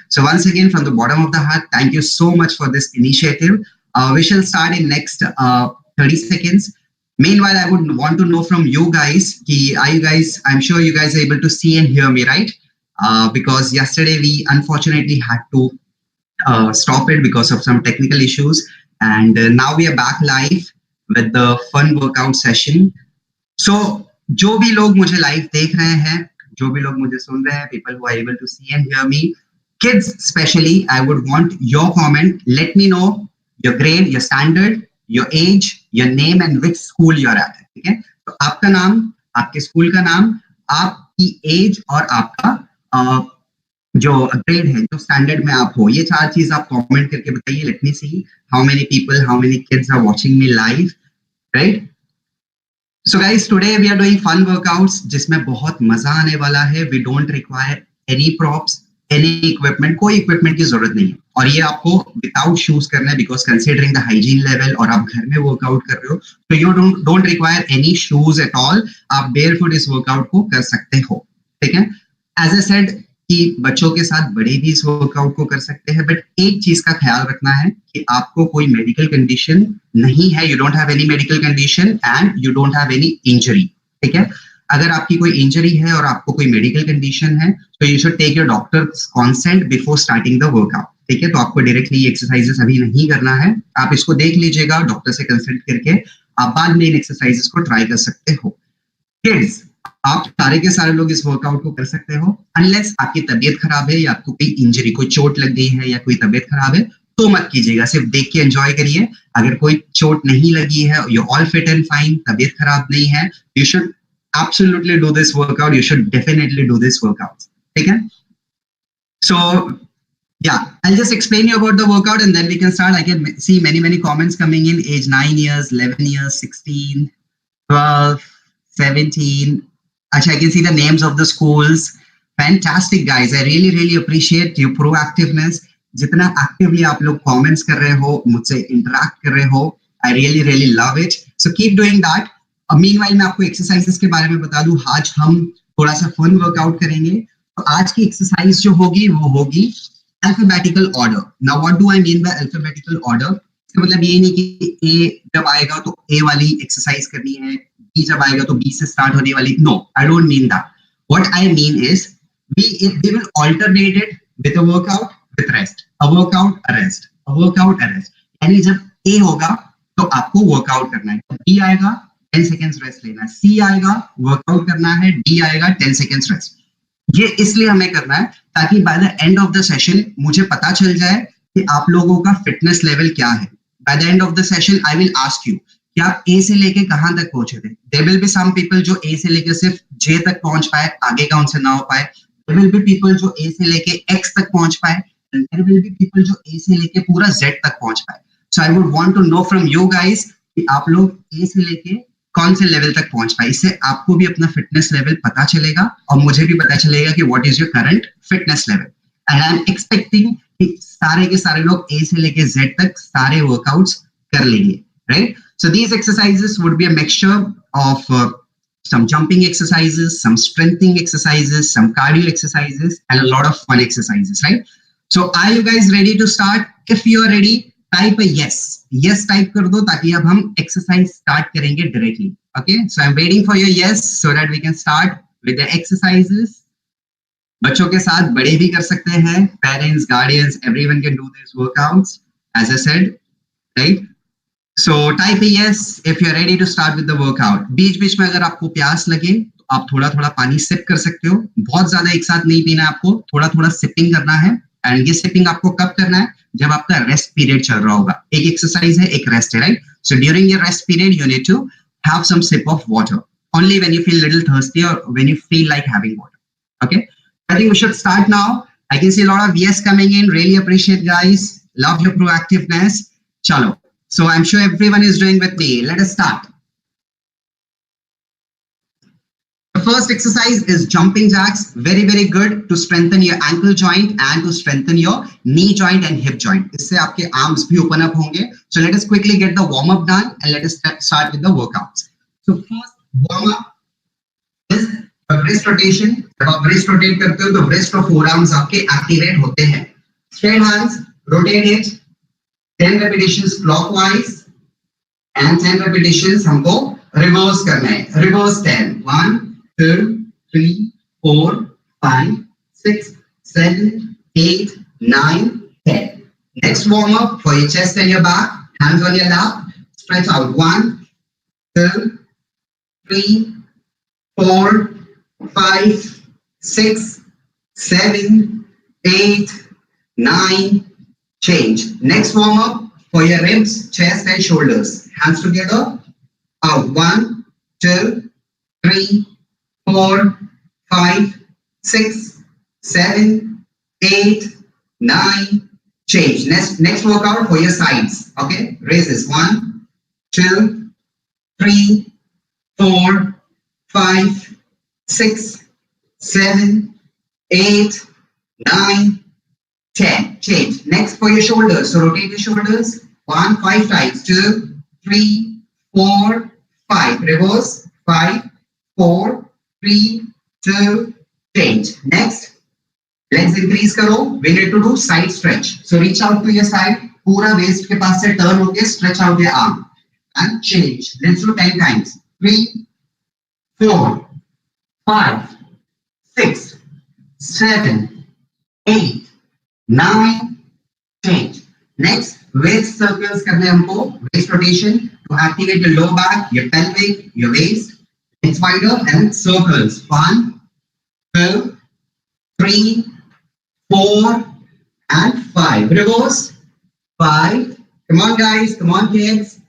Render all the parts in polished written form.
So once again, from the bottom of the heart, thank you so much for this initiative. We shall start in next 30 seconds. Meanwhile, I would want to know from you guys, I'm sure you guys are able to see and hear me, right? Because yesterday we unfortunately had to stop it because of some technical issues. And now we are back live with the fun workout session. So जो भी लोग मुझे live देख रहे हैं, जो भी लोग मुझे सुन रहे हैं, people who are able to see and hear me, kids especially, I would want your comment. Let me know your grade, your standard, your age, your name and which school you're at. ठीक है? तो आपका नाम, आपके school का नाम, आपकी as और आपका जो ग्रेड है, जो स्टैंडर्ड में आप हो, ये चार चीज आप कमेंट करके बताइए. Let me see how many people, how many kids are watching me live, right? So guys, today we are doing fun workouts जिसमें बहुत मजा आने वाला है. We don't require any props, any equipment, कोई equipment की जरूरत नहीं है. और ये आपको without shoes करना है because considering the hygiene level, और आप घर में workout कर रहे हो, तो you don't require any shoes at all. आप barefoot इस workout को कर सकते हो, ठीक है? As I said, कि बच्चों के साथ बड़े भी इस वर्कआउट को कर सकते हैं, बट एक चीज का ख्याल रखना है कि आपको कोई मेडिकल कंडीशन नहीं है. You don't have any medical condition and you don't have any injury, ठीक है? अगर आपकी कोई इंजरी है और आपको कोई मेडिकल कंडीशन है, तो you should take your doctor's consent before starting the workout, ठीक है? तो आपको डायरेक्टली एक्सरसाइजेस अभी नहीं करना है. आप इसको देख लीजिएगा, डॉक्टर से कंसल्ट करके आप बाद में इन एक्सरसाइजेस को ट्राई कर सकते हो. किड्स, आप सारे के सारे लोग इस वर्कआउट को कर सकते हो, अनलेस आपकी तबीयत खराब है या आपको कोई इंजरी, कोई चोट लग गई है या कोई तबीयत खराब है, तो मत कीजिएगा. सिर्फ देख के एंजॉय करिए. अगर कोई चोट नहीं लगी है, you all fit and fine, तबीयत खराब नहीं है, you should absolutely do this workout. You should definitely do this workout, ठीक है? सो yeah, I'll just explain you about the workout and then we can start. I can see many comments coming in. Age 9 years, 11 years, 16, 12, 17. Actually, I can see the names of the schools. Fantastic, guys. I really appreciate your proactiveness. जितना actively आप लोग comments कर रहे हो, मुझसे interact कर रहे हो, I really love it. So keep doing that. Meanwhile, मैं आपको exercises के बारे में बता दूं. आज हम थोड़ा सा fun workout करेंगे. तो आज की exercise जो होगी वो होगी alphabetical order. Now, what do I mean by alphabetical order? इसका मतलब ये नहीं कि A जब आएगा तो A वाली exercise करनी है, B जब आएगा तो B से start होने वाली. No, I don't mean that. What I mean is we will alternate it with a workout with rest. A workout, a rest. A workout, a rest. यानी जब A होगा तो आपको workout करना है. B आएगा 10 seconds rest लेना है. C आएगा workout करना है. D आएगा 10 seconds rest. ये इसलिए हमें करना है ताकि by the end of the session मुझे पता चल जाए कि आप लोगों का fitness level क्या है. By the end of the session I will ask you कि आप A से लेके कहां तक पहुंचे थे. There will be some people जो A से लेके सिर्फ J तक पहुंच पाए, आगे का उनसे ना हो पाए. There will be people जो A से लेके X तक पहुंच पाए. And there will be people जो A से लेके पूरा Z तक पहुंच पाए. So I would want to know from you guys कि आप लोग A से लेके कौन से लेवल तक पहुंच पाए. इससे आपको भी अपना फिटनेस लेवल पता चलेगा और मुझे भी पता चलेगा कि what is your current fitness level. And I am expecting कि सारे के सारे लोग A से लेके Z तक सारे वर्कआउट्स कर लेंगे, right? So these exercises would be a mixture of some jumping exercises, some strengthening exercises, some cardio exercises, and a lot of fun exercises, right? So are you guys ready to start? If you are ready, type a yes. Yes type कर दो ताकि अब हम exercise start करेंगे directly. Okay? So I'm waiting for your yes so that we can start with the exercises. बच्चों के साथ बड़े भी कर सकते हैं. Parents, guardians, everyone can do these workouts. As I said, right? So type a yes if you're ready to start with the workout. बीच में अगर आपको प्यास लगे तो आप थोड़ा पानी सिप कर सकते हो. बहुत ज्यादा एक साथ नहीं पीना है आपको, थोड़ा सिपिंग करना है. एंड ये सिपिंग आपको कब करना है? जब आपका रेस्ट पीरियड चल रहा होगा. एक एक्सरसाइज है, एक रेस्ट है, right? So during your rest period you need to have some sip of water. Only when you feel little thirsty or when you feel like having water. Okay? I think we should start now. I can see a lot of yes coming in. Really appreciate, guys. Love your proactiveness. Chalo. So I'm sure everyone is doing with me. Let us start. The first exercise is jumping jacks. Very good to strengthen your ankle joint and to strengthen your knee joint and hip joint. इससे आपके arms भी open up होंगे. So let us quickly get the warm up done and let us start with the workouts. So first warm up is wrist rotation. जब आप wrist rotate करते हो तो wrist और forearms आपके activate होते हैं. Straight hands, rotate it. 10 repetitions clockwise and 10 repetitions हमको reverse करना है. Reverse 10. 1, 2, 3, 4, 5, 6, 7, 8, 9, 10. Next warm up for your chest and your back. Hands on your lap. Stretch out. 1, 2, 3, 4, 5, 6, 7, 8, 9. Change. Next warm up for your ribs, chest, and shoulders. Hands together. Out. 1, 2, 3, 4, 5, 6, 7, 8, 9. Change. Next workout for your sides. Okay. Raises. 1, 2, 3, 4, 5, 6, 7, 8, 9, 10. Change. Next for your shoulders. So rotate your shoulders. 1, 5 times. 2, 3, 4, 5. Reverse. 5, 4, 3, 2. Change. Next. Legs increase करो. We need to do side stretch. So reach out to your side. पूरा waist के पास से turn होके stretch out your arm. And change. Let's do 10 times. 3, 4, 5, 6, 7, 8, 9. Change. Next, waist circles करने हमको. Waist rotation to activate your lower back, your pelvic, your waist. It's wider and circles. 1, 2, 3, 4, and 5. Reverse. 5. Come on, guys. Come on, kids.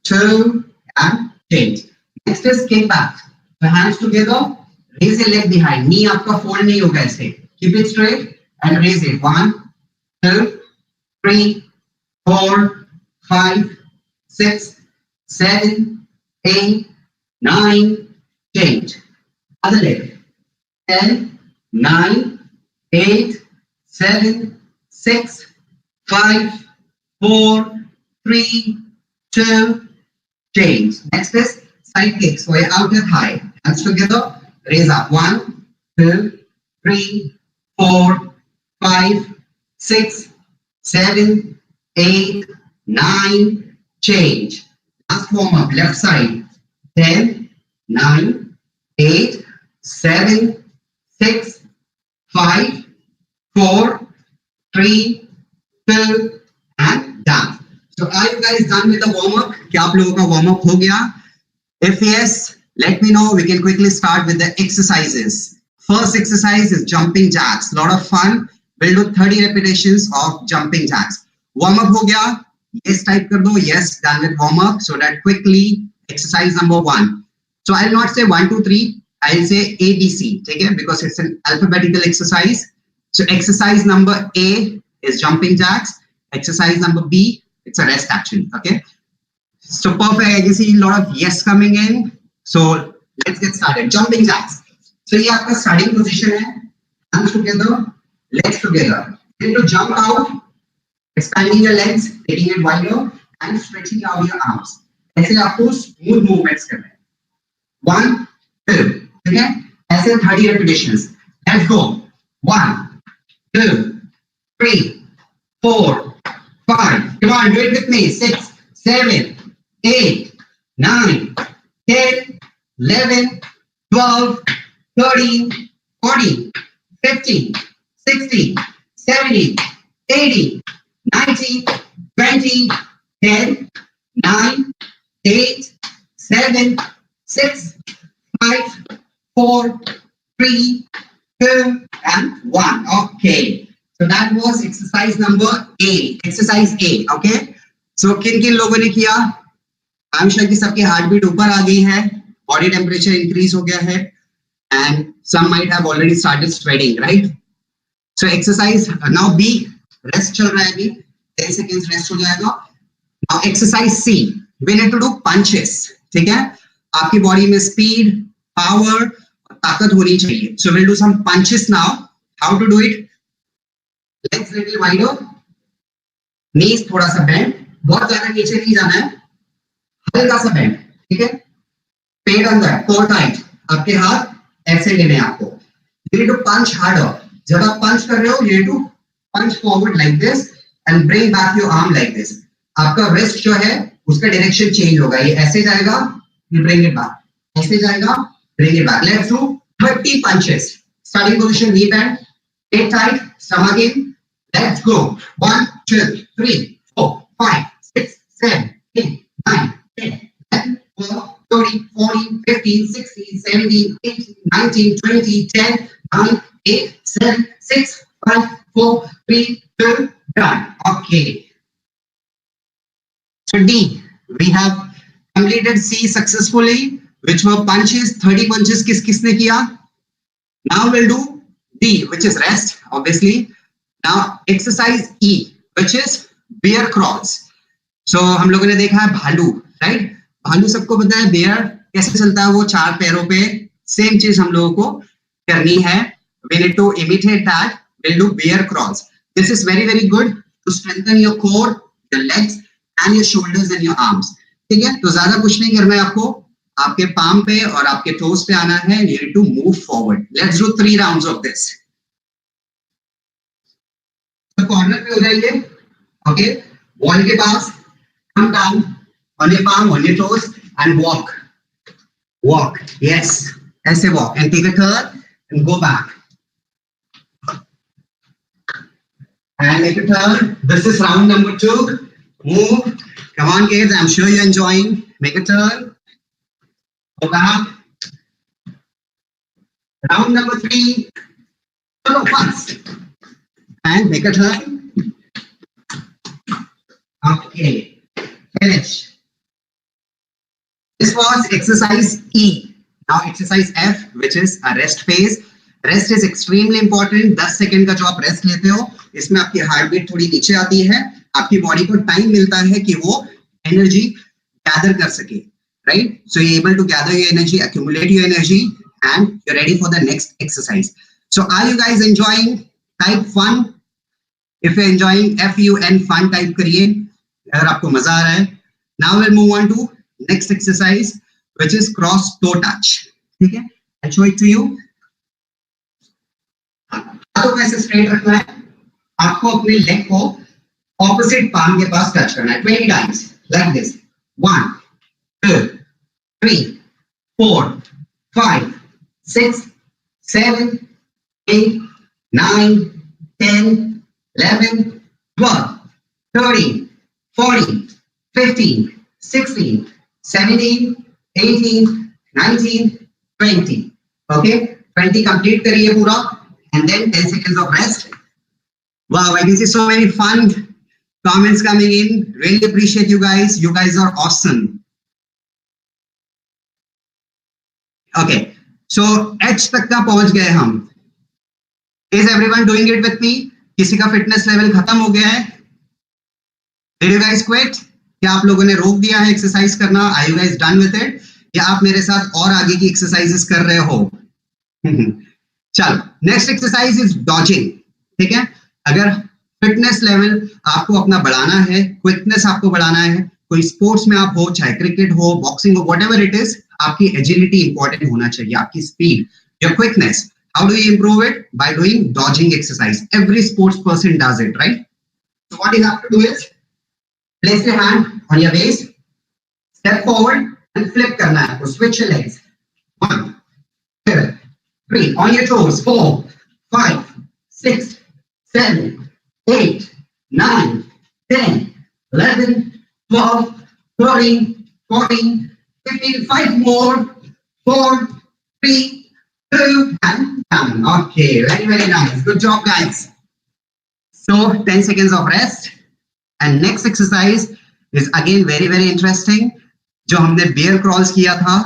2 and change. Next is kick back. The hands together. Raise your leg behind. Knee आपका fold नहीं होगा ऐसे. Keep it straight and raise it. 1, 2, 3, 4, 5, 6, 7, 8, 9. Change. Other leg. 10, 9, 8, 7, 6, 5, 4, 3, 2. Change. Next is side kicks for your outer thigh. Hands together. Raise up. 1, 2, 3, 4, 5, 6, 7, 8, 9. Change. Last warm up. Left side. 10, 9, 8, 7, 6, 5, 4, 3, 2, and done. So are you guys done with the warm up? क्या आप लोगों का warm up हो गया? If yes, let me know. We can quickly start with the exercises. First exercise is jumping jacks. Lot of fun. We'll do 30 repetitions of jumping jacks. Warm up हो गया? Yes type कर दो. Yes, done with warm up. So that quickly exercise number 1. So I'll not say 1, 2, 3. I'll say A, B, C. Okay? Because it's an alphabetical exercise. So exercise number A is jumping jacks. Exercise number B, it's a rest actually. Okay? So perfect. I can see a lot of yes coming in. So let's get started. Jumping jacks. So ये आपका starting position है. Hands together, legs together. Then to jump out, expanding your legs, taking it wider, and stretching out your arms. ऐसे आपको smooth movements करने हैं. 1, 2. ठीक है? ऐसे 30 repetitions. Let's go. 1, 2, 3, 4, 5. Come on, do it with me. 6, 7, 8, 9, 10, 11, 12, 13, 14, 15, 16, 17, 18, 19, 20, 10, 9, 8, 7, 6, 5, 4, 3, 2, and 1. Okay. So that was exercise number A. Exercise A. Okay. So किन लोगों ने किया? I'm sure कि सबके हार्ट बीट ऊपर आ गई है, बॉडी टेम्परेचर इंक्रीज हो गया है, and some might have already started sweating, right? So exercise now B, rest चल रहा है अभी, 10 seconds rest हो जाएगा. Now exercise C, we need to do punches. ठीक है? आपकी बॉडी में स्पीड, पावर, ताकत होनी चाहिए. So we'll do some punches now. How to do it? Legs little wider, knees थोड़ा सा bend, बहुत ज्यादा नीचे नहीं जाना है, हल्का सा bend. ठीक है? पेट अंदर, core tight. आपके हाथ ऐसे लेने हैं आपको. You need to punch harder. जब आप पंच कर रहे हो, you need to punch forward like this and bring back your arm like this. आपका wrist जो है उसका direction change होगा, ये ऐसे जाएगा, you bring it back, ऐसे जाएगा, bring it back. Let's do 30 punches. Starting position, knee bend, get tight, stomach in. Let's go. 1, 2, 3, 4, 5, 6, 7, 8, 9, 10, 11, 12, 13, 14, 15, 16, 17, 18, 19, 20, 10, 9, 8, 7, 6, 5, 4, 3, 2, done. Okay. So D, we have completed C successfully, which were punches, 30 punches किसने किया? Now we'll do D, which is rest, obviously. Now exercise E, which is bear crawls. So हम लोगों ने देखा है भालू, right? भालू सबको पता है, bear कैसे चलता है वो 4 पैरों पे. Same चीज हम लोगों को करनी है. We need to imitate that. We'll do bear crawls. This is very very good to strengthen your core, your legs and your shoulders and your arms. ठीक है, तो ज्यादा कुछ नहीं करना है आपको. आपके palm पे और आपके toes पे आना है. You need to move forward. Let's do 3 rounds of this. तो कॉर्नर पे हो जाइए. Okay, wall के पास. Come down on your palm, on your toes, and walk. Walk. Yes. ऐसे walk and take a turn and go back. And make a turn. This is round number 2. Move. Come on, kids. I'm sure you're enjoying. Make a turn. Go back. Round number 3. Go fast. And make a turn. Okay. Finish. This was exercise E. Now exercise F, which is a rest phase. Rest is extremely important. 10 second का जो आप rest लेते हो, इसमें आपकी heart beat थोड़ी नीचे आती है. आपकी बॉडी को टाइम मिलता है कि वो एनर्जी गैदर कर सके, right? So you're able to gather your energy, accumulate your energy, and you're ready for the next exercise. So are you guys enjoying? Type fun. If you're enjoying, FUN fun type करिए अगर आपको मजा आ रहा है. Now we'll move on to next exercise, which is cross toe touch. ठीक है? I'll show it to you. हाथों को ऐसे स्ट्रेट रखना है. आपको अपने लेग को ऑपोजिट पाम के पास टच करना है 20 times like this. 1, 2, 3, 4, 5, 6, 7, 8, 9, 10, 11, 12, 13, 14, 15, 16, 17, 18, 19, 20. Okay, 20 complete करिए पूरा. And then 10 seconds of rest. Wow, I can see so many fun comments coming in. Really appreciate you guys. You guys are awesome. Okay, so H तक का पहुंच गए हम. Is everyone doing it with me? किसी का fitness level खत्म हो गया है? Did you guys quit? क्या आप लोगों ने रोक दिया है एक्सरसाइज करना? Are you guys done with it? या आप मेरे साथ और आगे की एक्सरसाइजेस कर रहे हो? चलो, नेक्स्ट एक्सरसाइज इज डॉजिंग. ठीक है, अगर फिटनेस लेवल आपको अपना बढ़ाना है, क्विकनेस आपको बढ़ाना है, कोई स्पोर्ट्स में आप हो, चाहे क्रिकेट हो, बॉक्सिंग हो, व्हाटएवर इट इज, आपकी एजिलिटी इंपॉर्टेंट होना चाहिए, आपकी speed, your quickness. How do you improve it? By doing dodging exercise. Every sports person does it, right? So what you have to do is place your hand on your waist, step forward and flip करना है आपको. Switch your legs. 1, 2, 3, on your toes. 4, 5, 6, 7, 8, 9, 10, 11, 12, 13, 14, 15, 5 more. 4, 3, 2, and done. Okay, very, very nice. Good job, guys. So 10 seconds of rest. And next exercise is again very, very interesting. जो हमने bear crawls किया था,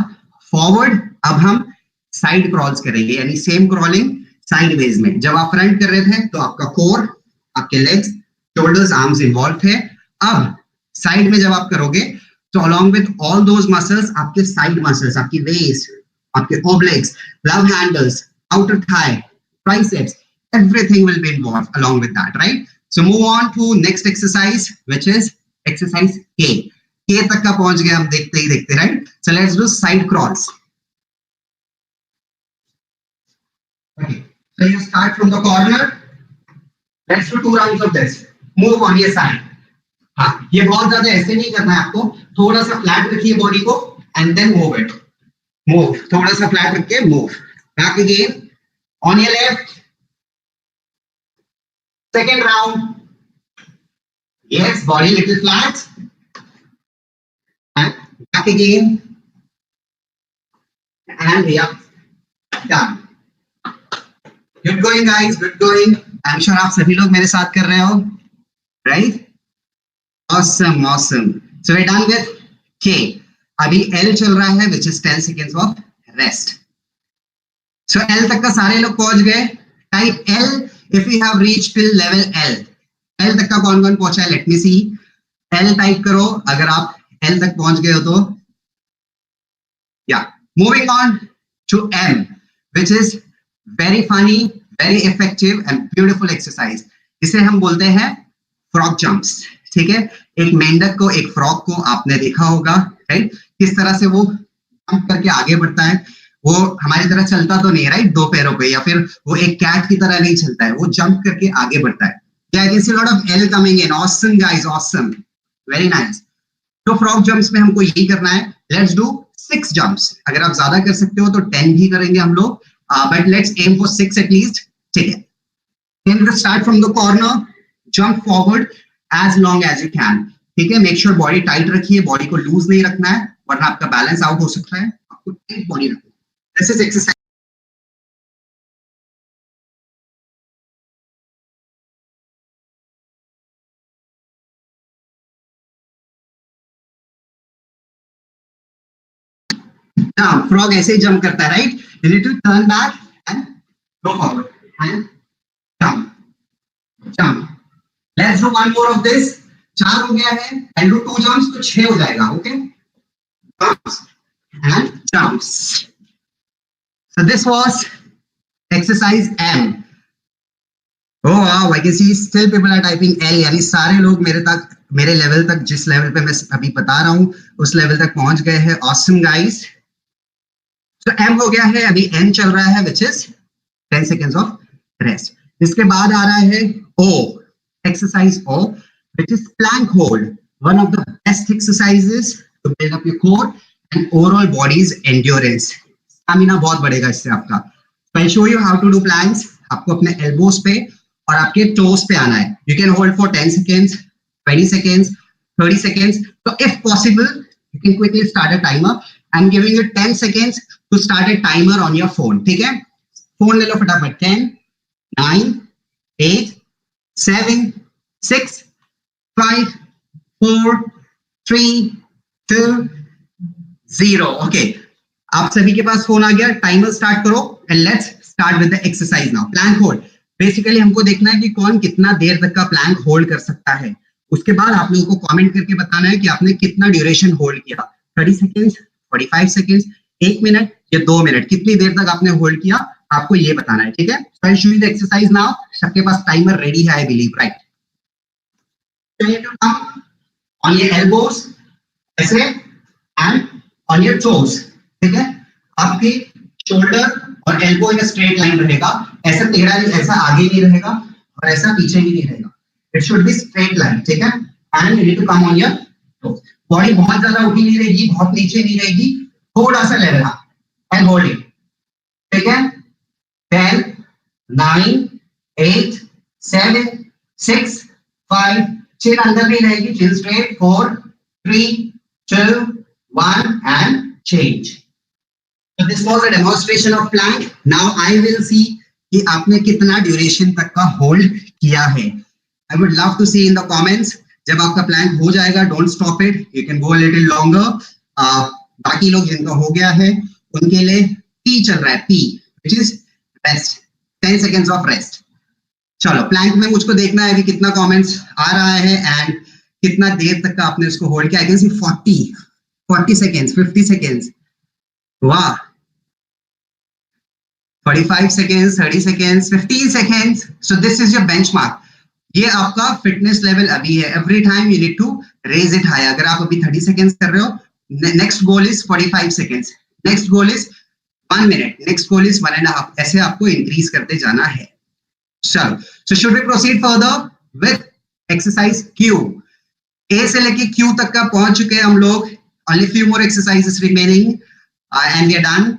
forward, अब हम side crawls करेंगे, यानी same crawling sideways में. जब आप फ्रंट कर रहे थे तो आपका कोर, आपके लेग्स, शोल्डर्स, आर्म्स इन्वॉल्व थे. अब साइड में जब आप करोगे तो along with all those muscles, आपके साइड मसल्स, आपकी वेस्ट, आपके obliques, love handles, outer thigh, triceps, everything will be involved along with that, right? So move on to next exercise, which is exercise K. K तक का पहुंच गए हम देखते ही देखते, right? So let's do side crawls. Okay, so you start from the corner, let's do 2 rounds of this. Move on your side. हाँ, ये बहुत ज्यादा ऐसे नहीं करना है आपको, थोड़ा सा फ्लैट रखिए बॉडी को and then move it. Move, थोड़ा सा फ्लैट रख के move. Back again on your left. Second round. Yes, body little flat. And back again. And yeah, done. Good going, guys. Good going. I'm sure आप सभी लोग मेरे साथ कर रहे हो, right? Awesome, awesome. So we're done with K. अभी L चल रहा है, which is 10 seconds of rest. So L तक का सारे लोग पहुंच गए. Type L if you have reached till level L. L तक का कौन कौन पहुंचा है? लेट मी सी. L टाइप करो अगर आप L तक पहुंच गए हो तो. या moving on to M, which is very funny, very effective and beautiful exercise. इसे हम बोलते हैं फ्रॉग जंप्स. ठीक है, एक मेंढक को, एक फ्रॉग को आपने देखा होगा, राइट? किस तरह से वो जंप करके आगे बढ़ता है. वो हमारी तरह चलता तो नहीं, राइट, 2 पैरों पे, या फिर वो एक कैट की तरह नहीं चलता है, वो जंप करके आगे बढ़ता है. Yeah, I can see a lot of L coming in. Awesome, guys. Awesome. Very nice. तो frog jumps में हमको यही करना है. Let's do 6 jumps. अगर आप ज्यादा कर सकते हो तो 10 भी करेंगे हम लोग. But let's aim for 6 at least. ठीक है. Then we'll start from the corner. Jump forward as long as you can. ठीक है. Make sure body tight रखिए. Body को loose नहीं रखना है, वरना आपका balance out हो सकता है. आपको tight body रखना है. This is exercise. Now, frog ऐसे ही jump करता है, right? You need to turn back and go forward and jump, jump. Let's do one more of this. 4 हो गया है. I'll do 2 jumps तो 6 हो जाएगा, okay? Jumps and jumps. So this was exercise M. Oh wow, I can see still people are typing L. यानी सारे लोग मेरे लेवल तक, जिस लेवल पे मैं अभी बता रहा हूँ, उस लेवल तक पहुंच गए हैं. Awesome, guys. तो M हो गया है, अभी N चल रहा है, which is 10 seconds of rest. इसके बाद आ रहा है O, exercise O, which is plank hold. One of the best exercises to build up your core and overall body's endurance. Stamina बहुत बढ़ेगा इससे आपका. So I'll show you how to do planks. आपको अपने elbows पे और आपके toes पे आना है. You can hold for 10 seconds, 20 seconds, 30 seconds. So if possible, you can quickly start a timer. I'm giving you 10 seconds to start a timer on your phone. ठीक है? फोन ले लो फटाफट. 10, 9, 8, 7, 6, 5, 4, 3, 2, 0. Okay. आप सभी के पास फोन आ गया. टाइमर स्टार्ट करो and let's start with the exercise now. Plank hold. Basically हमको देखना है कि कौन कितना देर तक का प्लैंक होल्ड कर सकता है. उसके बाद आप लोगों को कमेंट करके बताना है कि आपने कितना ड्यूरेशन होल्ड किया. 30 सेकेंड्स, 45 सेकेंड्स, 1 मिनट या 2 मिनट, कितनी देर तक आपने होल्ड किया, आपको ये बताना है. ठीक है? So I'll show you the exercise now. सबके पास टाइमर रेडी है, I believe, right? So you have to come on your elbows, ऐसे, and on your toes. ठीक है? आपकी शोल्डर और एल्बो इन स्ट्रेट लाइन रहेगा. ऐसा टेढ़ा नहीं, ऐसा आगे नहीं रहेगा और ऐसा पीछे भी नहीं रहेगा. It should be straight line. ठीक है? And you need to come on your toes. Body बहुत ज्यादा ऊपर नहीं रहेगी, बहुत नीचे नहीं रहेगी, थोड़ा सा level up and hold it. ठीक है? 10, 9, 8, 7, 6, 5, चिन अंदर नहीं रहेगी, चिन straight. 4, 3, 2, 1 and change. So this was a demonstration of plank. Now I will see कि आपने कितना ड्यूरेशन तक का होल्ड किया है. I would love to see in the comments. जब आपका प्लैंक हो जाएगा, don't stop it. You can go a little longer. बाकी लोग जिनका हो गया है उनके लिए P चल रहा है, P, which is rest. 10 seconds of rest. चलो, प्लैंक में मुझको देखना है कि कितना कमेंट्स आ रहा है एंड कितना देर तक का आपने उसको होल्ड किया. I can see 40 seconds, 50 seconds. वाह. 45 seconds, 30 seconds, 15 seconds. So this is your benchmark. ये आपका फिटनेस लेवल अभी है. Every time you need to raise it higher. अगर आप अभी 30 seconds कर रहे हो, next goal is 45 seconds. Next goal is 1 minute. Next goal is 1.5. ऐसे आपको increase करते जाना है. चलो, so should we proceed further with exercise Q? A से लेके Q तक का पहुंच चुके हैं हम लोग. Only few more exercises remaining and we are done.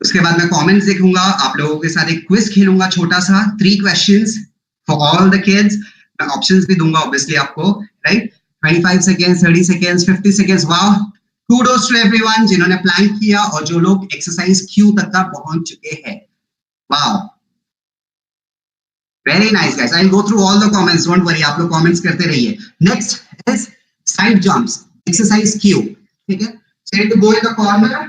उसके बाद मैं कमेंट्स देखूंगा, आप लोगों के साथ एक क्विज खेलूंगा छोटा सा, 3 questions for all the kids. मैं ऑप्शंस भी दूंगा ऑब्वियसली आपको, राइट? 25 seconds, 30 seconds, 50 seconds. वाह, kudos to everyone जिन्होंने प्लान किया और जो लोग एक्सरसाइज Q तक का पहुंच चुके हैं. वाह, very nice guys. I'll go through all the comments, don't worry, आप लोग comments करते रहिए. Next is side jumps, exercise Q. ठीक है, so you need to go in the corner,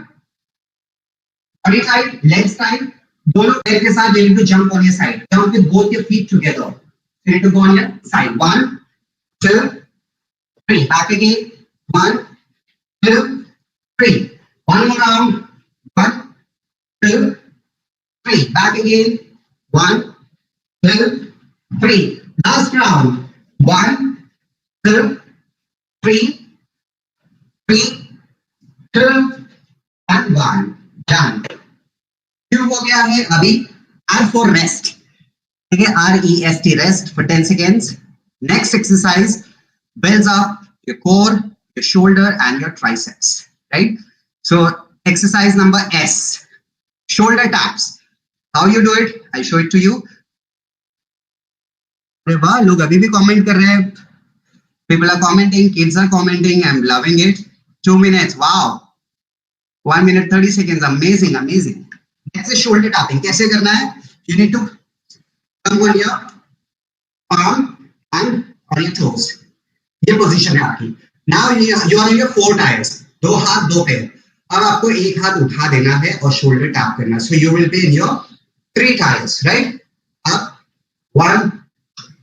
body side, leg side, दोनों पैर के साथ you need to jump on your side. Jump with both your feet together. You need to go on your side. 1, 2, 3. Back again. 1, 2, 3. One more round. 1, 2, 3. Back again. 1, 2, 3. Last round. 1, 2, 3. 3, 2, and 1. Done. Q हो गया है अभी. R for rest. ठीक है, REST, rest for 10 seconds. Next exercise builds up your core, your shoulder, and your triceps. Right? So exercise number S, shoulder taps. How you do it? I'll show it to you. अरे वाह, लोग अभी भी comment कर रहे हैं. People are commenting, kids are commenting. I'm loving it. 2 minutes. Wow. 1 minute 30 seconds. Amazing, amazing. Next is shoulder tapping. कैसे करना है? You need to come on your palm and on your toes. ये position है आपकी. Now you are on your 4 tiles. 2 हाथ 2 पैर. अब आपको एक हाथ उठा देना है और शोल्डर टैप करना. So you will be in your 3 tiles, right? Up, 1,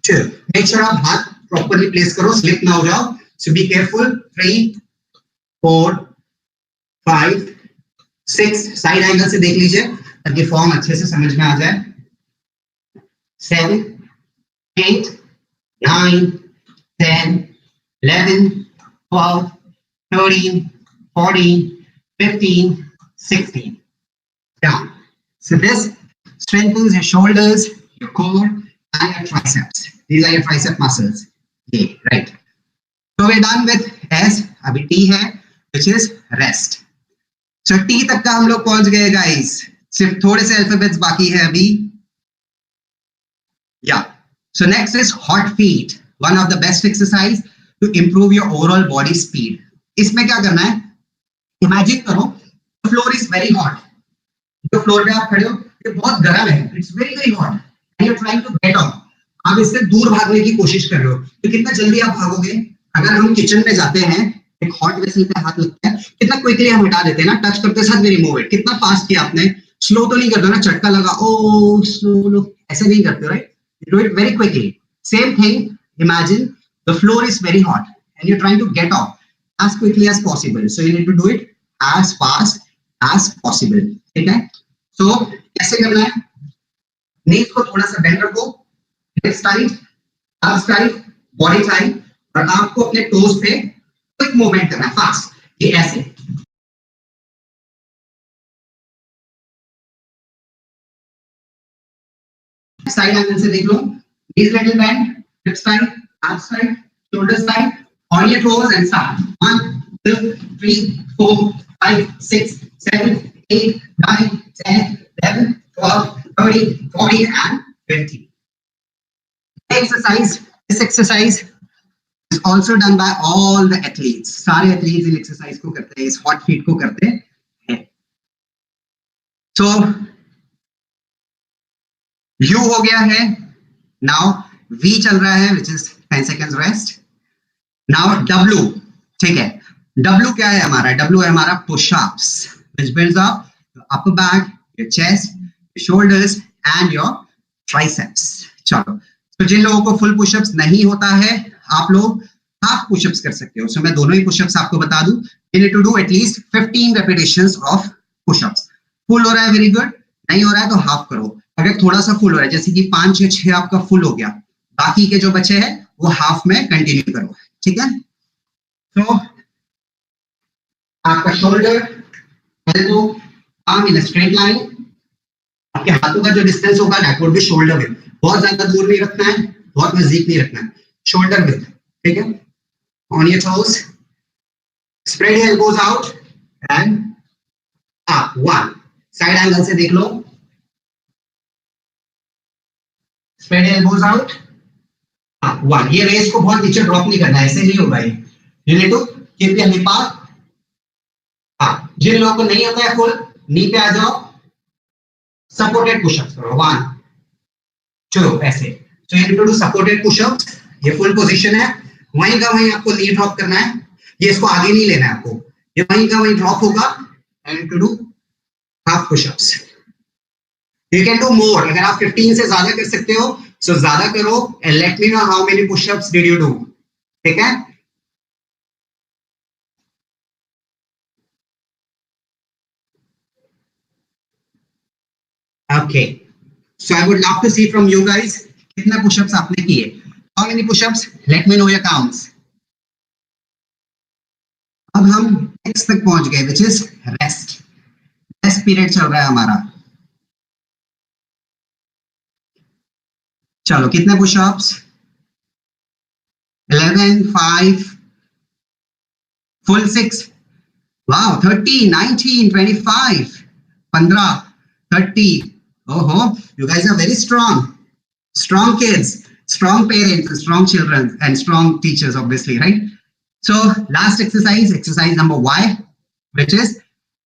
2. Make sure आप हाथ properly place करो, slip ना हो जाओ. So be careful. 3, 4, 5, 6. Side angle से देख लीजिए ताकि फॉर्म अच्छे से समझ में आ जाए. 7, 8, 9, 10, 11, 12, 13, 14, 15, 16. Down. So this strengthens your shoulders, your core, and your triceps. These are your tricep muscles. Okay, right. So we're done with S. अभी T है, which is rest. So T तक का हम लोग पहुंच गए guys. सिर्फ थोड़े से अल्फाबेट्स बाकी है अभी. Yeah. So next is hot feet. One of the best exercise to improve your overall body speed. इसमें क्या करना है? Imagine करो, the floor is very hot. जो फ्लोर पे आप खड़े हो, ये बहुत गर्म है. It's very very hot. And you're trying to get off. आप इससे दूर भागने की कोशिश कर रहे हो. तो कितना जल्दी आप भागोगे? अगर हम किचन में जाते हैं, एक हॉट वेसल पे हाथ लगता है, कितना क्विकली हम हटा देते हैं ना, टच करते साथ भी रिमूव इट. कितना फास्ट किया आपने. स्लो तो नहीं करते ना, झटका लगा, ओ स्लो, ऐसे नहीं करते, right? You do it very quickly. Same thing. Imagine the floor is very hot and you're trying to get off as quickly as possible. So you need to do it as fast as possible. ठीक है? So कैसे करना है? Knees को थोड़ा सा bend रखो, legs tight, arms tight, body tight, और आपको अपने toes पे quick movement करना है, fast. ये ऐसे. साइड एंगल से देख लो. knees little bend, hips tight, arms tight, shoulders tight, on your toes and start. 1, 2, 3, 4, 5, 6, 7, 8, 9, 10, 11, 12, 13, 14 and 15. This exercise is also done by all the athletes. सारे athletes इन exercise को करते हैं, इस hot feet को करते हैं. So U हो गया है. Now V चल रहा है, which is 10 seconds rest. Now W, ठीक है. W क्या है हमारा? W है हमारा push-ups, which builds up your upper back, your chest, your shoulders, and your triceps. चलो, तो जिन लोगों को full push-ups नहीं होता है, आप लोग half push-ups कर सकते हो. So मैं दोनों ही push-ups आपको बता दूं. You need to do at least 15 repetitions of push-ups. Full हो रहा है, very good. नहीं हो रहा है तो half करो. अगर थोड़ा सा फुल हो रहा है, जैसे कि 5 या 6 आपका फुल हो गया, बाकी के जो बचे हैं वो हाफ में कंटिन्यू करो. ठीक है? तो आपका shoulder, elbow, arm in straight line, आपके हाथों का जो डिस्टेंस होगा that would be shoulder width. बहुत ज्यादा दूर नहीं रखना है, बहुत नजदीक नहीं रखना है, शोल्डर विड्थ, ठीक है। On your toes, spread your elbows out and up, 1, side angle से देख लो, spread your elbows out, up, 1। ये रेस को बहुत नीचे ड्रॉप नहीं करना है, ऐसे नहीं होगा ये, you need to keep your hip up. हाँ, जिन लोगों को नहीं आता है फुल, नी पे आ जाओ, सपोर्टेड पुशअप्स करो, 1, चलो ऐसे। So you need to do supported pushups, ये फुल पोजीशन है, वहीं का वहीं आपको नी ड्रॉप करना है, ये इसको आगे नहीं लेना है आपको, ये वहीं का वहीं ड्रॉप होगा, and to do half pushups. You can do more, अगर आप 15 से ज्यादा कर सकते हो सो ज्यादा करो, and let me know how many pushups did you do, ठीक है। Okay, so I would love to see from you guys कितने पुशअप्स आपने किए, how many push-ups, let me know your counts। अब हम नेक्स्ट तक पहुंच गए, which is rest, rest period चल रहा है हमारा। चलो कितने pushups, 11, 5, full 6, wow, 30, 19, 25, 15, 30, oh, you guys are very strong kids, strong parents, strong children and strong teachers obviously, right? So last exercise number Y, which is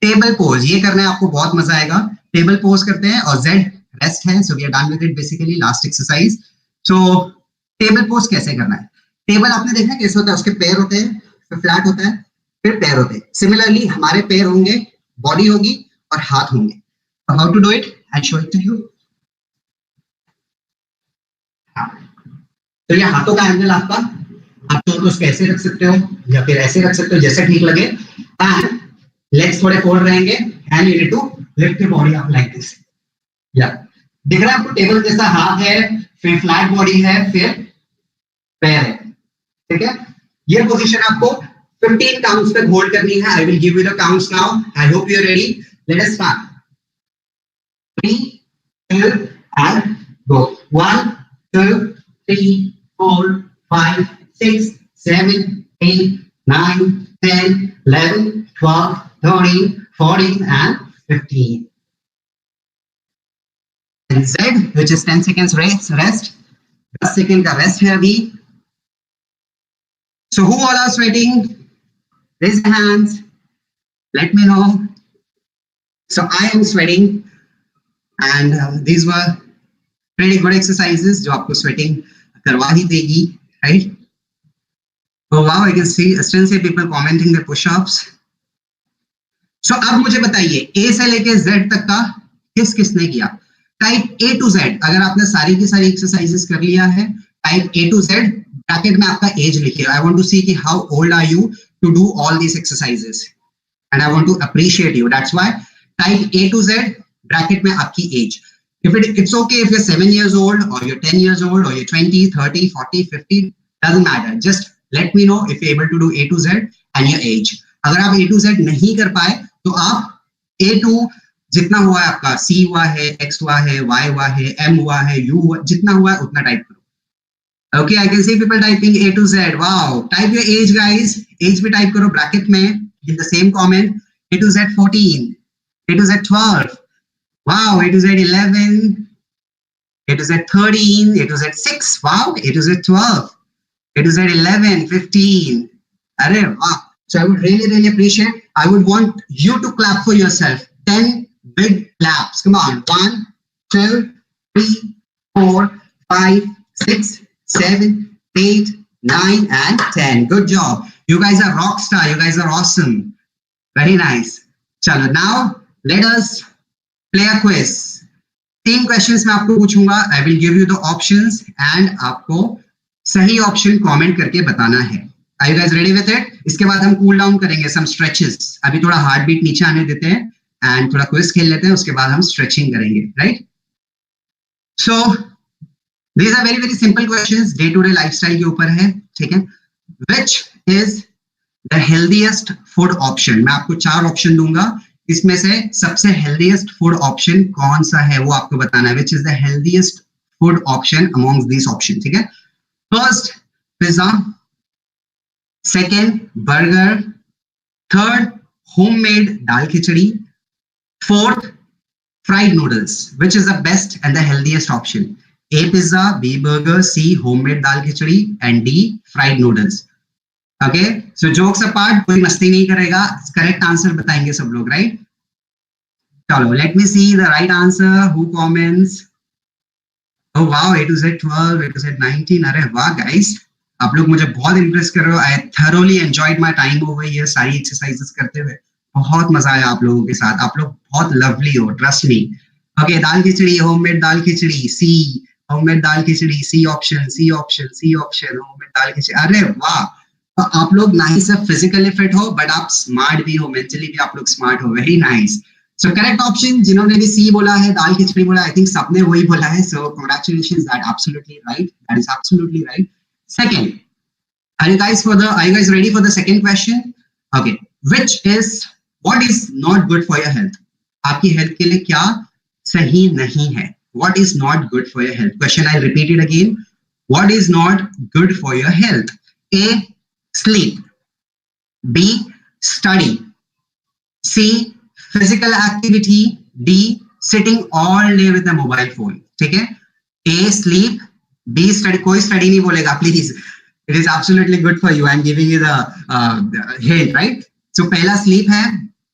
table pose। ये करना है आपको, बहुत मजा आएगा। टेबल पोज करते हैं और Z रेस्ट है, so we are done with it basically, last exercise। So table pose कैसे करना है, टेबल आपने देखा कैसे होता है, उसके पैर होते हैं, फिर फ्लैट होता है, फिर पैर होते हैं। सिमिलरली हमारे पैर होंगे, बॉडी होगी और हाथ होंगे। How to do it? I'll show it to you। तो ये हाथों का एंगल आपका, आप तो उसको ऐसे रख सकते हो या फिर ऐसे रख सकते हो, जैसे ठीक लगे। एंड लेग्स थोड़े फोल्ड रहेंगे, and you need to lift your body up like this. या दिख रहा है आपको, टेबल जैसा हाथ है, फिर फ्लैट बॉडी है, फिर पैर है, ठीक है। ये पोजीशन आपको 15 काउंट्स तक होल्ड करनी है। I will give you the counts now, I hope you are ready. Let us start, 3, 2 and go, 1, 2, 3, 4, 5, 6, 7, 8, 9, 10, 11, 12, 13, 14 and 15। And Z, which is 10 seconds rest, 10 second का रेस्ट है अभी। So who all are sweating? Raise your hands, let me know। So I am sweating and these were pretty good exercises जो आपको sweating करवा ही देगी, right? Oh wow, I can see still say people commenting the push-ups। So अब मुझे बताइए, A से लेके Z तक का किस किसने किया? टाइप A to Z, अगर आपने सारी की सारी एक्सरसाइजेस कर लिया है, type A to Z, bracket में आपका एज लिखिए। आई वांट टू सी कि how old are you to do all these exercises, and I want to appreciate you, that's why type A to Z, bracket में आपकी age. If it's okay if you're 7 years old or you're 10 years old or you're 20, 30, 40, 50, doesn't matter. Just let me know if you're able to do A to Z and your age. अगर आप A to Z नहीं कर पाए तो आप A to जितना हुआ है आपका, C हुआ है, X हुआ है, Y हुआ है, M हुआ है, U हुआ, जितना हुआ है उतना टाइप करो। Okay, I can see people typing A to Z. Wow, type your age guys. Age भी टाइप करो ब्रैकेट में in the same comment. A to Z 14, A to Z 12. Wow, A to Z 11, A to Z 13, A to Z 6, wow, A to Z 12, A to Z 11, 15. Arey, wow. So I would really appreciate, I would want you to clap for yourself. 10 big claps. Come on. 1, 2, 3, 4, 5, 6, 7, 8, 9, and 10. Good job. You guys are rock star. You guys are awesome. Very nice. Chalo, now let us play a quiz। 3 questions मैं आपको पूछूंगा। I will give you the options and आपको सही option comment करके बताना है। Are you guys ready with it? इसके बाद हम कूल डाउन करेंगे, सम स्ट्रेचेस। अभी थोड़ा हार्ट बीट नीचे आने देते हैं एंड थोड़ा क्विज खेल लेते हैं, उसके बाद हम स्ट्रेचिंग करेंगे, right? So these are very simple questions, day to day lifestyle के ऊपर है, ठीक है? Which is the healthiest food option? मैं आपको 4 ऑप्शन दूंगा, इसमें से सबसे हेल्दीएस्ट फूड ऑप्शन कौन सा है वो आपको बताना है। Which is the healthiest food option amongst these options. ठीक है? First, pizza. Second, burger. Third, homemade dal khichdi. Fourth, fried noodles. Which is the best and the healthiest option? A, pizza. B, burger. C, homemade dal khichdi. And D, fried noodles. Okay, so jokes apart, कोई मस्ती नहीं करेगा, correct answer बताएंगे सब लोग, right? चलो, let me see the right answer. Who comments? Oh wow, A to Z 12, A to Z 19. अरे वाह guys, आप लोग मुझे बहुत इम्प्रेस कर रहे हो. I thoroughly enjoyed my time over here. सारी एक्सरसाइजेस करते हुए बहुत मजा आया आप लोगों के साथ. आप लोग बहुत लवली हो, trust me. Okay, dal khichdi, homemade dal khichdi. C, homemade dal khichdi. C option, C option, C option, homemade dal khichdi. अरे वाह, तो आप लोग ना ही सिर्फ फिजिकली फिट हो, बट आप स्मार्ट भी हो, मेंटली भी आप लोग स्मार्ट हो. Very nice. So correct option, जिन्होंने भी सी बोला है, दाल खिचड़ी बोला, आई थिंक सबने वही बोला है. सो congratulations, that absolutely right, that is absolutely right. Second, are you guys ready for the second question? Okay, which is what is not good for your health? आपकी हेल्थ के लिए क्या सही नहीं है? What is not good for your health? Question, I'll repeat it again. What is not good for your health? A, sleep. B, study. C, physical activity. D, sitting all day with a mobile phone. ठीक है? A, sleep. B, study. कोई study नहीं बोलेगा, please. It is absolutely good for you. I'm giving you the hint, right? So पहला sleep है,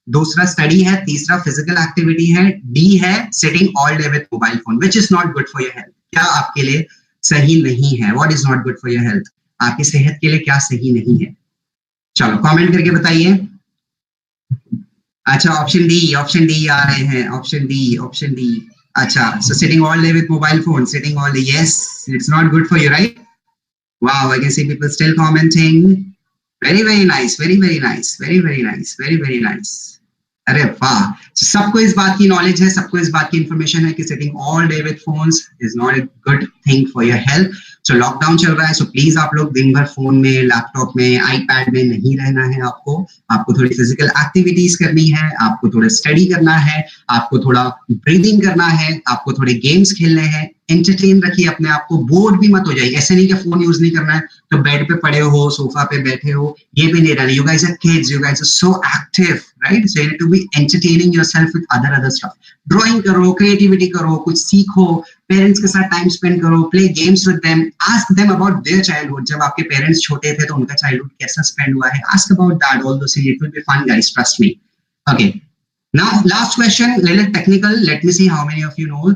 दूसरा study है, तीसरा physical activity है, D है sitting all day with mobile phone. Which is not good for your health? क्या आपके लिए सही नहीं है? What is not good for your health? आपकी सेहत के लिए क्या सही नहीं है? चलो कमेंट करके बताइए. अच्छा, ऑप्शन डी आ रहे हैं. Option D. अच्छा, so sitting all day with mobile phone, sitting all day. Yes, it's not good for you, right? Wow, I can see people still commenting. Very nice. Very nice. अरे वाह, सबको इस बात की knowledge है, सबको इस बात की इंफॉर्मेशन है कि sitting all day with phones is not a good thing for your health. So lockdown चल रहा है, सो प्लीज आप लोग दिन भर फोन में, लैपटॉप में, आईपैड में नहीं रहना है. आपको थोड़ी फिजिकल एक्टिविटीज करनी है, आपको थोड़ा स्टडी करना है, आपको थोड़ा ब्रीदिंग करना है, आपको थोड़े गेम्स खेलने हैं. एंटरटेन रखिए अपने आप को, बोर्ड भी मत हो जाइए. ऐसे नहीं कि फोन यूज नहीं करना है तो बेड पे पड़े हो, सोफा पे बैठे हो, ये भी नहीं रहना. You guys are kids, you guys are so active, right? So you need to be entertaining yourself with other stuff. Drawing करो, क्रिएटिविटी करो, कुछ सीखो, पेरेंट्स के साथ टाइम स्पेंड करो, play games with them, ask them about their childhood. जब आपके parents छोटे थे तो उनका चाइल्डहुड कैसा स्पेंड हुआ है, ask about that. All those things, it will be fun guys, trust me. Okay, now last question, little technical. Let me see how many of you know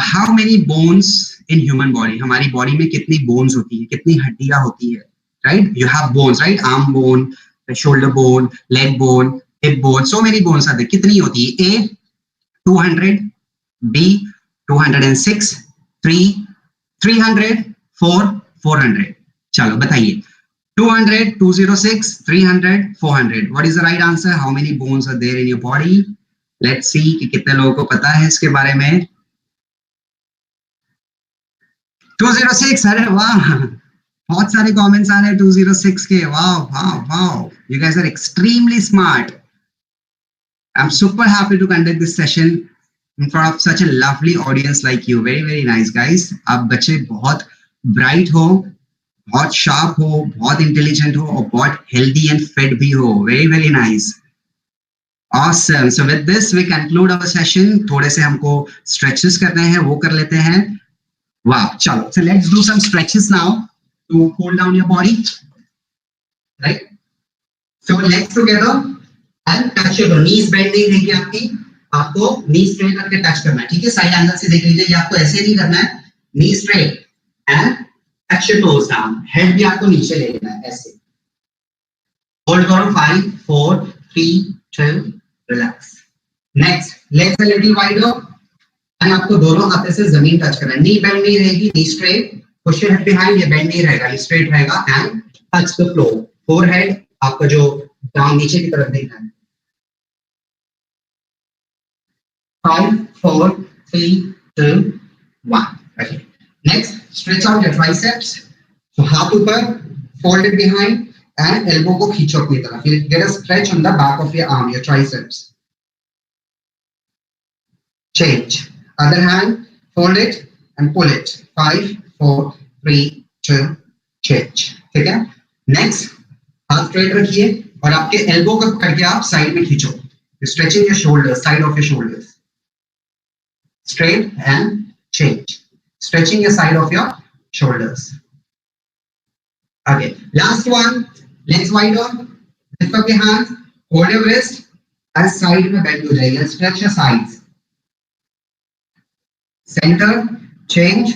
how many bones in human body? हमारी body में कितनी bones होती है, कितनी हड्डियां होती है, right? You have bones, right? Arm bone, shoulder bone, leg bone, hip bone, so many bones are there. कितनी होती है? A 200, B 206, 3 300, 4 400. चलो बताइए, 200, 206, 300, 400. What is the right answer? How many bones are there in your body? Let's see कि कितने लोगों को पता है इसके बारे में. 206. अरे वाह, बहुत सारे कमेंट्स आ रहे हैं 206 के. वाह, you guys are extremely smart. I'm super happy to conduct this session in front of such a lovely audience like you. Very nice guys. आप बच्चे बहुत bright हो, बहुत sharp हो, बहुत intelligent हो और बहुत healthy and fit भी हो. Very nice. Awesome. So with this we conclude our session. थोड़े से हमको stretches करने हैं, वो कर लेते हैं. Wow, chalo. So let's do some stretches now to cool down your body. Right? So legs together and touch your knees bend नहीं रहेगी आपकी. आपको knee straight करके touch करना है, ठीक है? साइड एंगल से देख लीजिए, ये आपको ऐसे नहीं करना है. Knee straight and touch your toes down. Head भी आपको नीचे ले लेना है ऐसे. Hold करो. 5, 4, 3, 2, relax. Next, legs a little wider. And आपको दोनों हाथों से जमीन टच करना है. नी बेंड नहीं रहेगी, knee straight. Push your head behind, ये बेंड नहीं रहेगा, ये स्ट्रेट रहेगा. And touch the floor. Forehead आपका जो डाउन नीचे की तरफ देखना है. 5, 4, 3, 2, 1. Okay. Next, stretch out your triceps. So हाथ ऊपर, fold it behind, and elbow को खींचो अपनी तरफ. You get a stretch on the back of your arm, your triceps. Change. Other hand, fold it and pull it. 5, 4, 3, 2, change. ठीक है? Next, हाथ straight रखिए और आपके एल्बो को पकड़ के आप साइड में खींचो. Stretching your shoulders, side of your shoulders. Straight and change. Stretching your side of your shoulders. Okay, last one. Legs wider. Lift up your hands. Hold your wrist. As side में bend हो जाइए. Stretch your sides. Center, change,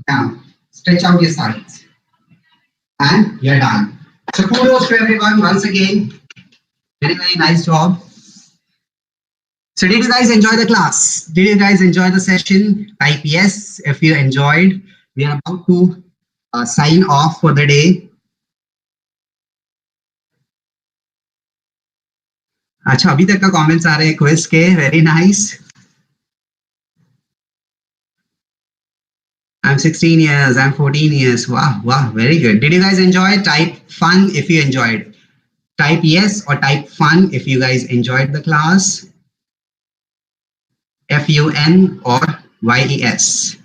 down. Stretch out your sides. And you're done. So kudos to everyone once again. Very, very nice job. So did you guys enjoy the class? Did you guys enjoy the session? Type yes if you enjoyed. We are about to sign off for the day. अच्छा, अभी तक का comments आ रहे हैं quiz के. Very nice. I'm 16 years, I'm 14 years. Wow, very good. Did you guys enjoy? Type fun if you enjoyed. Type yes or type fun if you guys enjoyed the class. F-U-N or Y-E-S.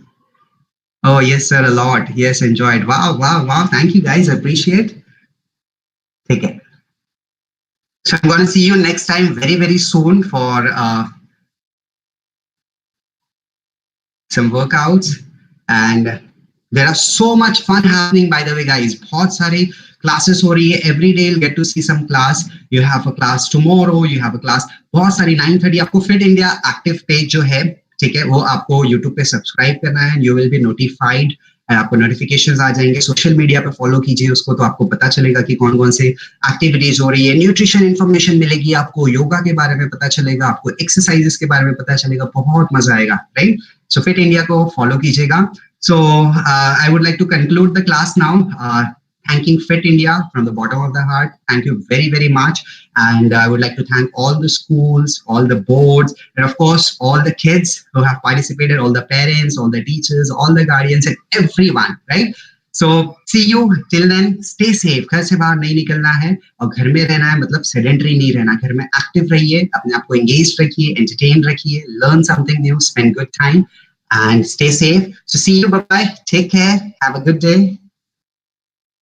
Oh, yes, sir, a lot. Yes, enjoyed. Wow. Thank you, guys. Appreciate. Take care. So I'm going to see you next time very, very soon for some workouts. And there are so much fun happening, by the way, guys. बहुत सारी classes हो रही है. Every day you'll get to see some class. You have a class tomorrow. You have a class. बहुत सारी 9:30 आपको Fit India active page जो है, ठीक है, वो आपको YouTube पे सब्सक्राइब करना है. You will be notified. आपको नोटिफिकेशंस आ जाएंगे. सोशल मीडिया पे फॉलो कीजिए उसको, तो आपको पता चलेगा कि कौन कौन से एक्टिविटीज हो रही है. न्यूट्रिशन इन्फॉर्मेशन मिलेगी आपको, योगा के बारे में पता चलेगा आपको, एक्सरसाइजेस के बारे में पता चलेगा. बहुत मजा आएगा, राइट? सो फिट इंडिया को फॉलो कीजिएगा. So I would like to conclude the class now. Thanking Fit India from the bottom of the heart. Thank you very, very much. And I would like to thank all the schools, all the boards, and of course, all the kids who have participated, all the parents, all the teachers, all the guardians, and everyone, right? So see you till then. Stay safe. घर से बाहर नहीं निकलना है और घर में रहना है, मतलब sedentary नहीं रहना. घर में active रहिए, अपने आप को engaged रखिए, entertained रखिए, learn something new, spend good time, and stay safe. So see you. Bye-bye. Take care. Have a good day.